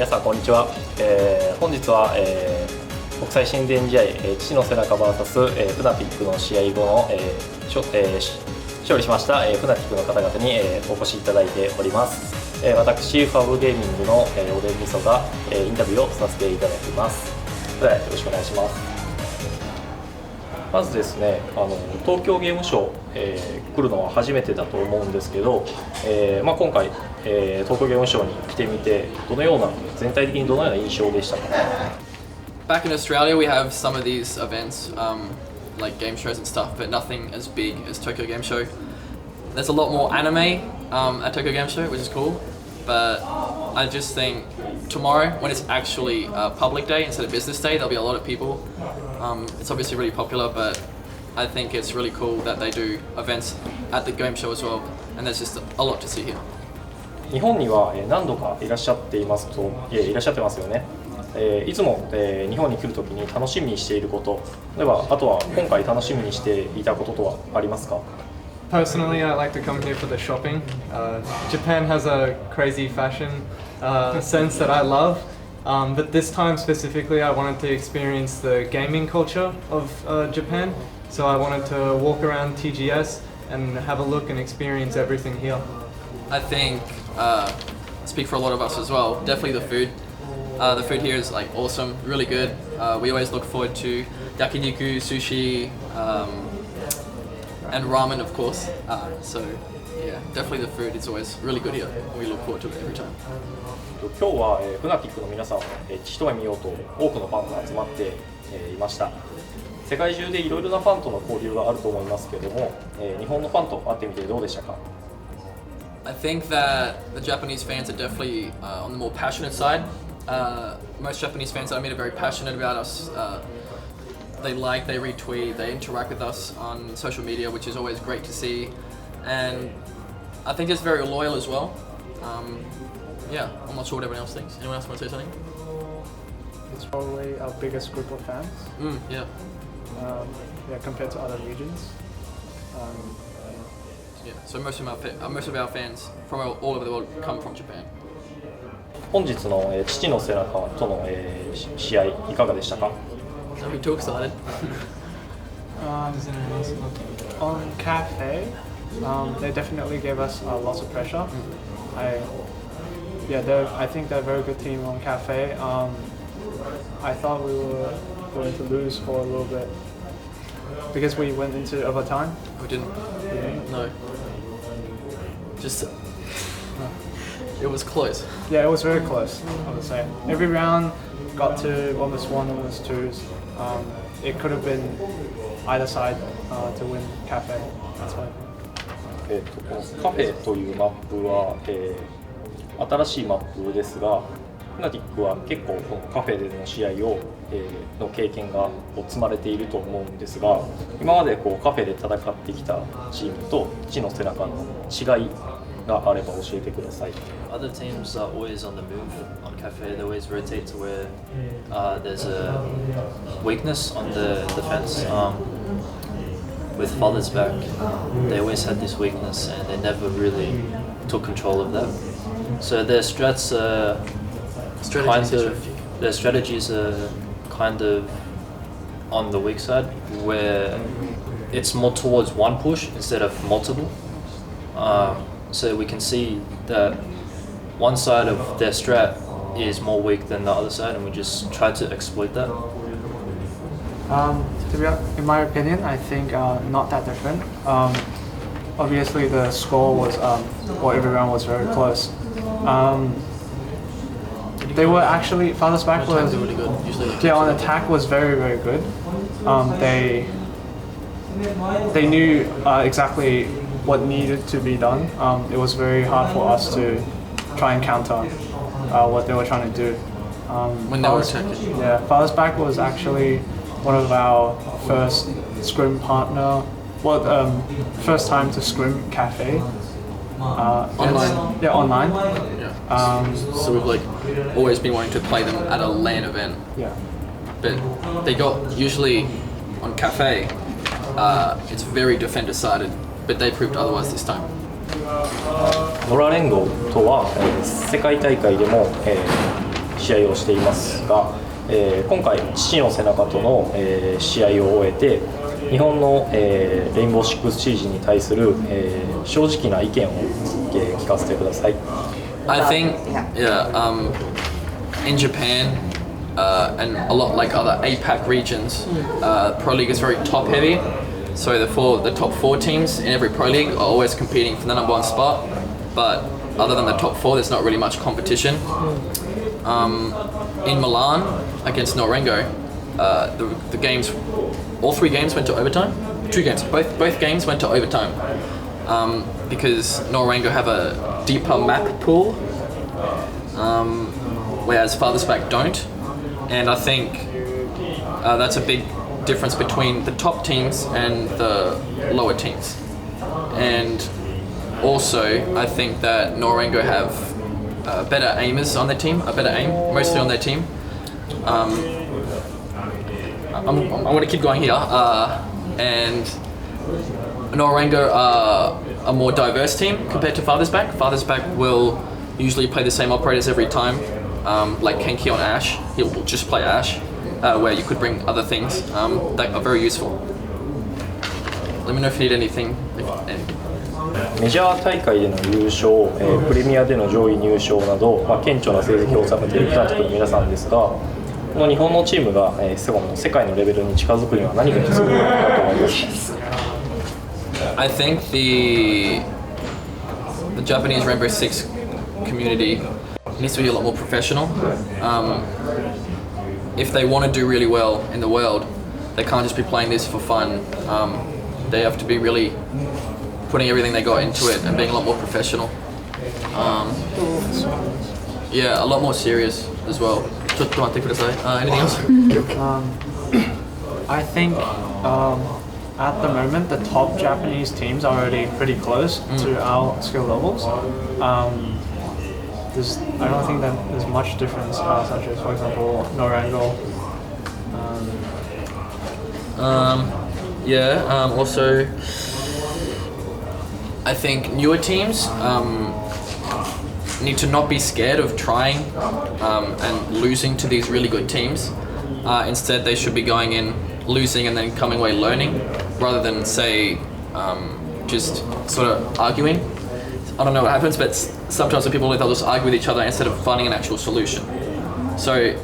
皆さんこんにちは。本日は、国際親善試合、父の背中 VS、Fnatic の試合後の、勝利しました、Fnatic の方々に、お越しいただいております。私 FAV ゲーミングの、OdeNMisoが、インタビューをさせていただきます。それではよろしくお願いします。まずですね、東京ゲームショウ、来るのは初めてだと思うんですけど、今回、東京ゲームショウに来てみて全体的にどのような印象でしたか？ Back in Australia, we have some of these events, like game shows and stuff, but nothing as big as Tokyo Game Show. There's a lot more anime at Tokyo Game Show, which is cool, but I just think tomorrow, when it's actually a public day instead of business day, there'll be a lot of people. It's obviously really popular, but I think it's really cool that they do events at the game show as well, and there's just a lot to see here. 日本には何度かいらっしゃってますよね。いつも日本に来るときに楽しみにしていること、例えばあとは今回楽しみにしていたこととはありますか？ Personally, I like to come here for the shopping. Japan has a crazy fashion sense that I love, but this time specifically, I wanted to experience the gaming culture of Japan. So I wanted to walk around TGS and have a look and experience everything here. I think, speak for a lot of us as well, definitely the food. The food here is like awesome, really good. We always look forward to yakiniku, sushi, and ramen, of course. So yeah, definitely the food is always really good here. We look forward to it every time. 今日はFnaticの皆さんを一目見ようと多くのファンが集まっていました。世界中でいろいろなファンとの交流があると思いますけれども、日本のファンと会ってみてどうでしたか？ I think that the Japanese fans are definitely on the more passionate side. Most Japanese fans that I meet are very passionate about us. They retweet, they interact with us on social media, which is always great to see. And I think it's very loyal as well. Yeah, I'm not sure what everyone else thinks. Anyone else want to say something? It's probably our biggest group of fans. Yeah. Compared to other regions. Yeah, so most of our fans from all over the world come from Japan. 本日の父の背中との試合いかがでしたか？ Don't be too excited. On cafe, they definitely gave us lots of pressure. I think they're a very good team on cafe. I thought we were going to lose for a little bit because we went into overtime. We didn't. No. Just. It was close. Yeah, it was very close, I would say. Every round got to almost 1, almost 2s. It could have been either side to win cafe. That's why. このカフェというマップは、新しいマップですが、Fnaticは結構このカフェでの試合を、の経験が積まれていると思うんですが、今までカフェで戦ってきたチームと父の背中の違いがあれば教えてください。 Other teams are always on the move on cafe. They always rotate to where there's a weakness on the defense. With father's back, they always had this weakness and they never really took control of that. So their strategies are kind of on the weak side, where it's more towards one push instead of multiple. So we can see that one side of their strat is more weak than the other side, and we just try to exploit that. In my opinion, I think not that different. Obviously, the score was, every round was very close. They were actually, Father's back was, really good. on attack was very, very good. They knew exactly what needed to be done. It was very hard for us to try and counter what they were trying to do. When they were attacking. Yeah, Father's back was actually one of our first scrim partner. First time to scrim cafe. Online. Yeah, online. Yeah. So we've always been wanting to play them at a LAN event. Yeah. But they got usually on cafe. It's very defender sided, but they proved otherwise this time. ノラ連合とは、世界大会でも、試合をしていますが、今回父の背中との、試合を終えて日本の、レインボーシックスシージに対する、正直な意見を、聞かせてください。I think, in Japan and a lot like other APAC regions, Pro League is very top heavy. So the top 4 teams in every Pro League are always competing for the number 1 spot. But other than the top 4, there's not really much competition. In Milan against Norengo, the games, all 3 games went to overtime. 2 games, both games went to overtime. Because Norengo have a deeper map pool, whereas Farthest Back don't. And I think that's a big difference between the top teams and the lower teams. And also, I think that Norengo have better aimers on their team, a better aim, mostly on their team. I'm going to keep going here. And Norengo are a more diverse team compared to Farthest Back. Farthest Back will usually play the same operators every time, like Kenki on Ashe. He'll just play Ashe, where you could bring other things that are very useful. Let me know if you need anything. メジャー大会での優勝、プレミアでの上位入賞など、顕著な成績を収めているFnaticの皆さんですが、この日本のチームが、世界のレベルに近づくには何が必要かと思います。I think the Japanese Rainbow Six community needs to be a lot more professional. If they want to do really well in the world, they can't just be playing this for fun. They have to be really putting everything they got into it and being a lot more professional. Yeah, a lot more serious as well. Anything else? I think at the moment the top Japanese teams are already pretty close to our skill levels. I don't think that there's much difference, such as, for example, Norango. Also, I think newer teams need to not be scared of trying and losing to these really good teams. Instead, they should be going in, losing, and then coming away learning, rather than say just sort of arguing. I don't know what happens, but sometimes when people they'll just argue with each other instead of finding an actual solution. So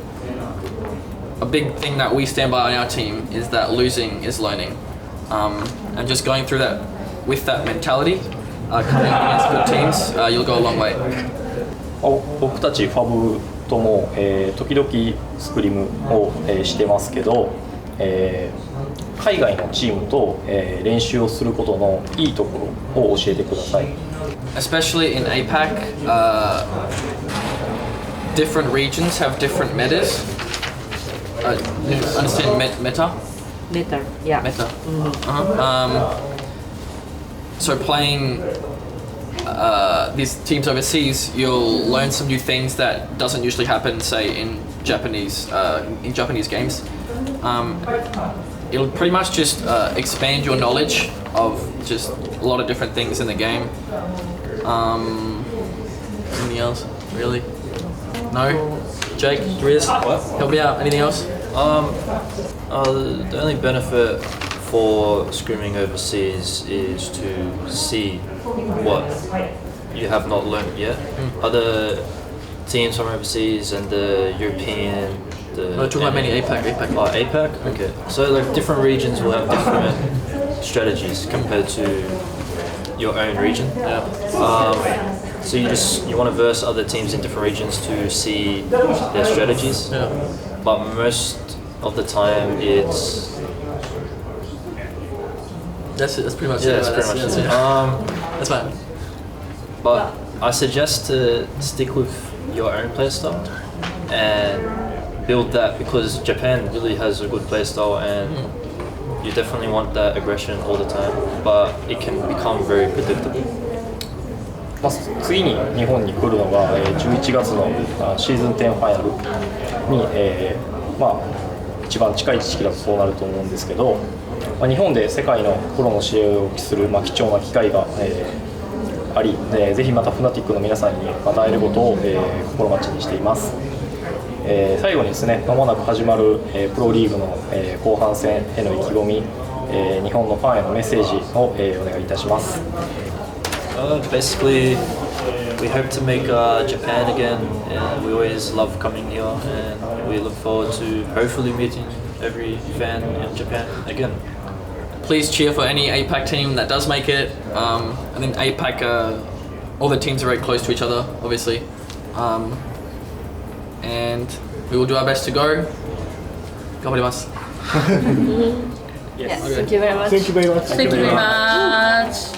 a big thing that we stand by on our team is that losing is learning, and just going through that with that mentality, coming against good teams, you'll go a long way. 僕たちファブとも、時々スクリムを、してますけど、海外のチームと、練習をすることのいいところを教えてください。Especially in APAC, different regions have different metas. Understand meta? Later, yeah. Meta. So playing these teams overseas, you'll learn some new things that doesn't usually happen, say, in Japanese games. It'll pretty much just expand your knowledge of just a lot of different things in the game. Anything else? Really? No? Jake, Riz, help me out. Anything else? The only benefit for scrimming overseas is to see what you have not learned yet. Other teams from overseas and the European. We're talking about mainly APAC. Oh, APAC? Okay. So like different regions will have different strategies compared to your own region. Yeah. So you want to verse other teams in different regions to see their strategies. Yeah. But most of the time it's That's it. That's pretty much yeah, it. that's pretty much it. That's fine. But I suggest to stick with your own playstyle and build that, because Japan really has a good playstyle and you definitely want that aggression all the time, but it can become very predictable. 次に日本に来るのが11月のシーズン10ファイナルに、一番近い時期だとそうなると思うんですけど、日本で世界のプロの試合をする、貴重な機会が、あり、ぜひまたFnaticの皆さんにまた会えることを、心待ちにしています。最後にですね、間もなく始まる、プロリーグの、後半戦への意気込み、日本のファンへのメッセージを、お願いいたします。Basically, we hope to make Japan again. We always love coming here, and we look forward to hopefully meeting every fan in Japan again. Please cheer for any APAC team that does make it. I think APAC, all the teams are very close to each other, obviously. And we will do our best to go. 頑張ります。Yes, thank you very much. Thank you very much. Thank you very much.